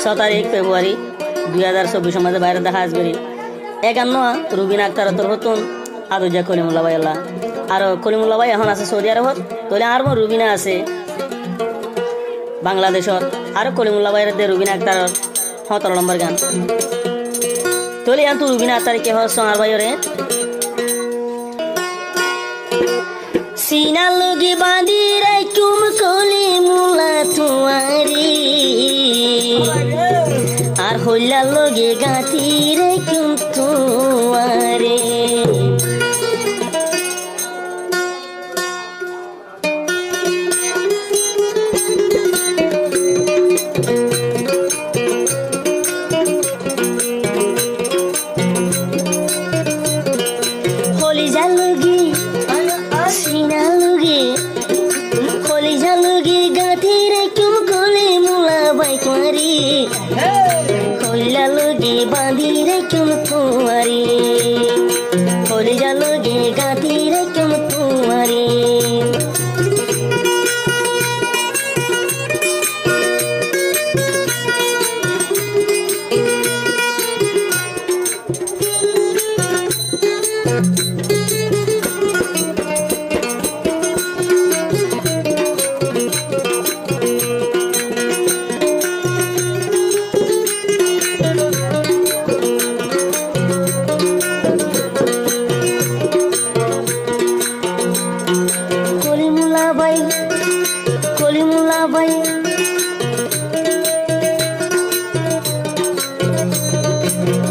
6 ফেব্রুয়ারি 2024 মাঝে বাইরে দেখা আসবে একান্ন রুবিনা আক্তার তরফতুন আদুজা কলিমুল্লাহ ভাই আল্লাহ আর কলিমুল্লাহ ভাই এখন আছে সৌদি আরবত তলে আর রুবিনা আছে বাংলাদেশত আর কলিমুল্লাহ ভাইয়ের দে রুবিনা আক্তার 17 নম্বর গান তলে আন তো রুবিনা আক্তার কে হস আর ভাইরে सीना लोगे बांधी रखूम कोले मुला तुम्हारी आर होला लोगे गाती रखूम तुम्हारे होली जालोगी सीना लोगे खोली जालोगे गाती रखूम कोले मुला भाई तुम्हारी खोला लोगे बांधी रखूम तुम्हारी खोली जालोगे गाती रखूम तुम्हारी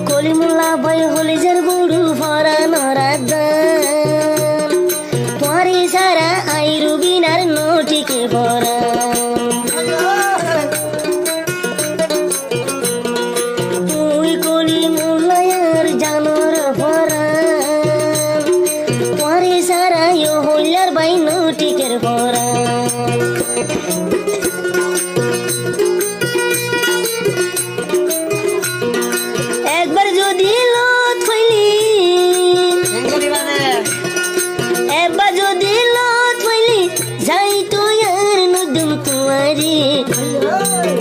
কলিমুল্লাহ ভাই হলে যার বড়ু ভরা নরাদান তোমারে সারা আই রুবিনার নোটিকে ভরা তুই কলিমুল্লাহর জানোর ভরা তোমারে সারা ইয়ো হইলার ভাই নোটিকের ভরা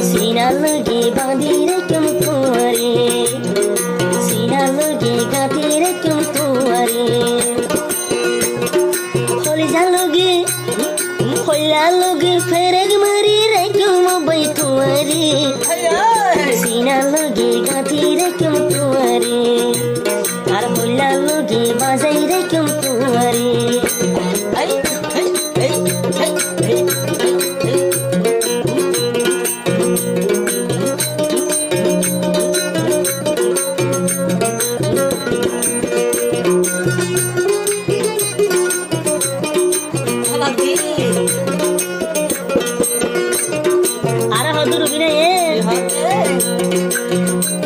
सीना लगे बांधी रखूम तुम्हारे सीना लगे गाती रखूम तुम्हारे होली जालोगे होला लोगे फेरग मारी रखूम भाई तुम्हारे सीना लगे गाती रखूम तुम्हारे और होला लोगे बाजाई रखूम तुम्हारे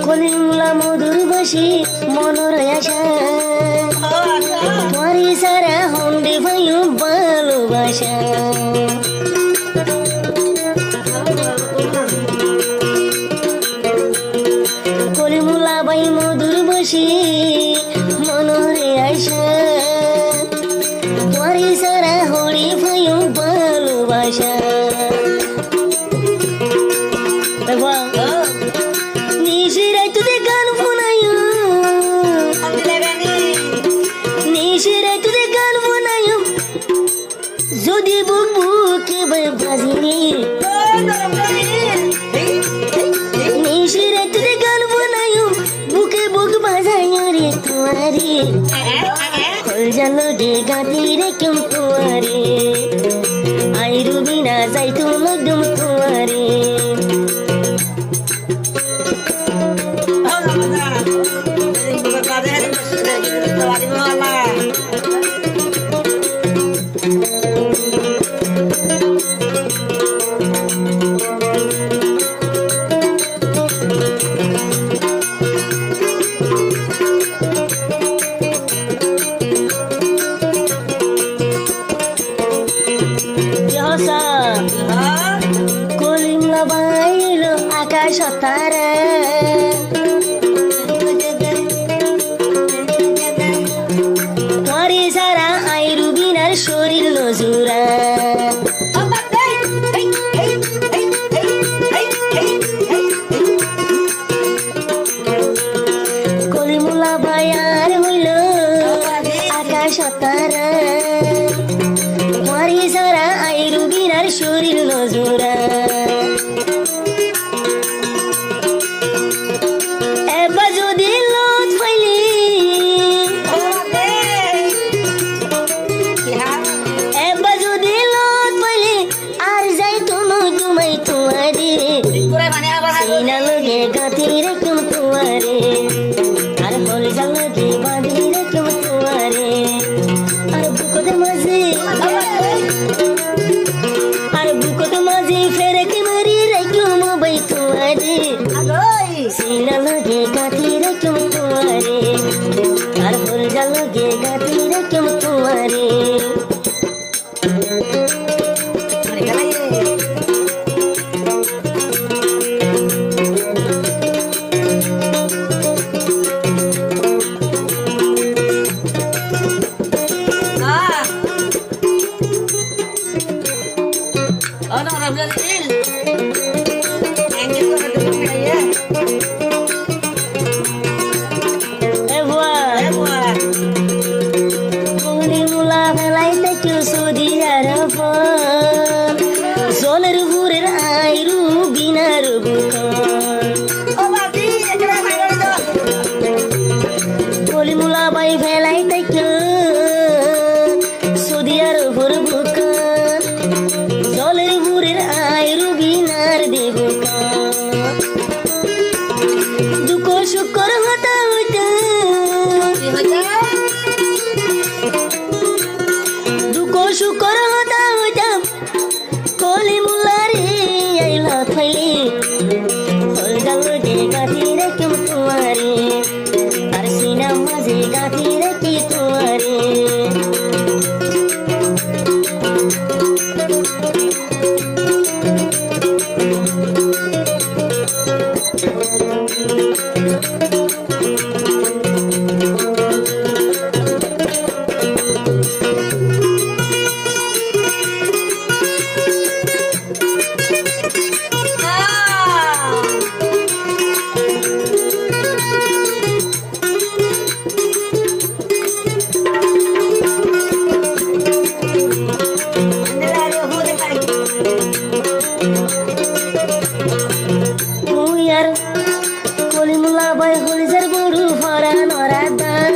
কলিমুল্লাহ মধুর বাসি মনোর আশা তোমারি সারা হন্ডে ভাইও ভালোবাসা কলিমুল্লাহ ভাই মধুর বাসি মনোর আশা তোমারি সারা হরি ভাইও ভালোবাসা যদি বুক বুকে বাজিনি নিশিরে তুই গান বানায়ো বুকে বুক বাজায়ো রে তোমারে হল জালোগে গাতি রে কেউ তোমারে আই রুবিনা যাই তো মগদম তোমারে কলিমুল্লাহ বাইলো আকাশ তারা তোমারে সারা আই রুবিনার শরীর নজুরা শরীর নজরা এবার যদি লত ফাইলি এবার যদি লত ফাইলি আর যাই তোনো তোমায় তোমারে সিনা লগে গাঁথি রেখম তোমারে আর কলজা লগে বাঁধি রেখম তোমারে আর বুকদের মাঝে ফেরে কি মারি রেখম বই তোমারে সিনা লগে গাঁথি রেখম তোমারে আর কলজা লগে গাঁথি রেখম তোমারে জলের বুড়ের আইরু বিনার কলিমুলা বাই ফেলাই তাইক সদিয়ার ভোর বুকান জলের বুড়ের আইরু বিনার দেব দুঃখ শুকর হতা হইতা দুঃখ শুকর হতা হইতা কলিমুলারে আইলা ফাইলি কলজা লগে গাঁথি রেখম তোমারে আর সিনা মাঝে গাঁথি রেখি তোমারে কলিমুলা বাই হলিজার বড়ু ভরা নরা দান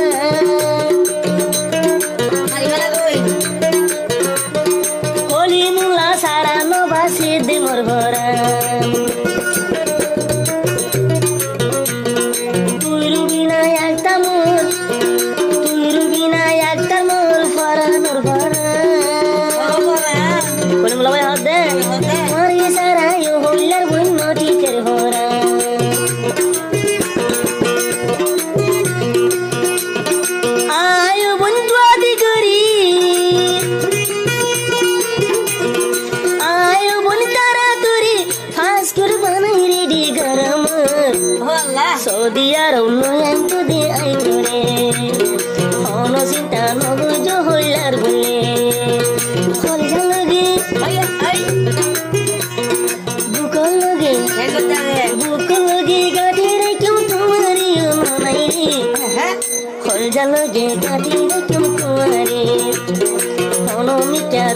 কলিমুলা সারা নবা সিদ্ধ মোর ভরা তুই রুবি না একটা মোর ভরা নোর ভরা কলিমুলা বাই হাত দে মারি সারা ইউ হইলার বন্য টিকের ভরা সদিয়ার উন্নয়ন যদি আইতো রে অন চিন্তা নবুজ হইলার বলে কলজা লগে বুকল লগে গাঁথি রেখম তোমারে মনাই রে কলজা লগে গাঁথি রেখম তোমারে অনমিকা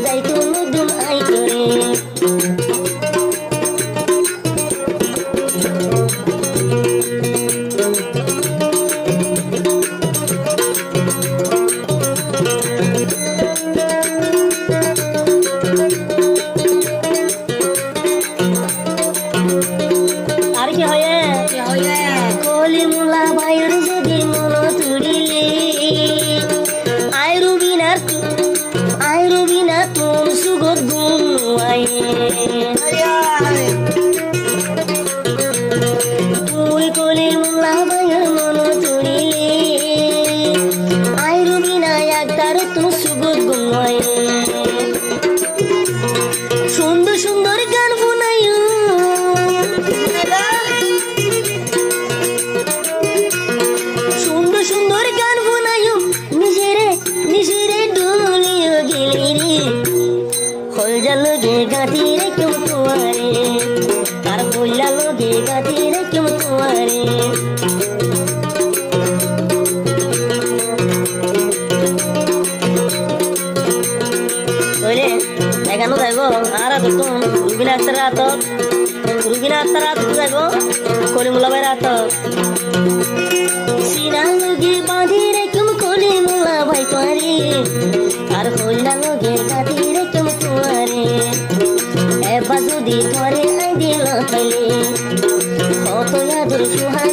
যাইতো নতুন আইতো রে আর কি হয় কলিমুলা বাইর যদি মন তুড়িলে আইরু বিনা তুম সুগত গুণ তুই কলিমুলা বাইর মন তুড়িলে আইরু বিনা একদার তুম সুগত গুণ সুন্দর সুন্দর গান শুনাই সুন্দর সুন্দর গান শুনাই নিজেরে ডুলিও গেলি রে কলজা লগে গাঁথি রেখম তোমারে আর কইলা লগে গাঁথি রেখম তোমারে বলে ডাক্তার রাত রুগিনা আত্মার রাত যাইব কলিমুল্লা ভাই রাত সিনা লগে বাঁধি রেখম কলিমুল্লা ভাই তোয়ারে আর হইলা লগে গাঁথি রেখম তোয়ারে এবার যদি তোরে আই দিল হইলে কত আদর সুহাগ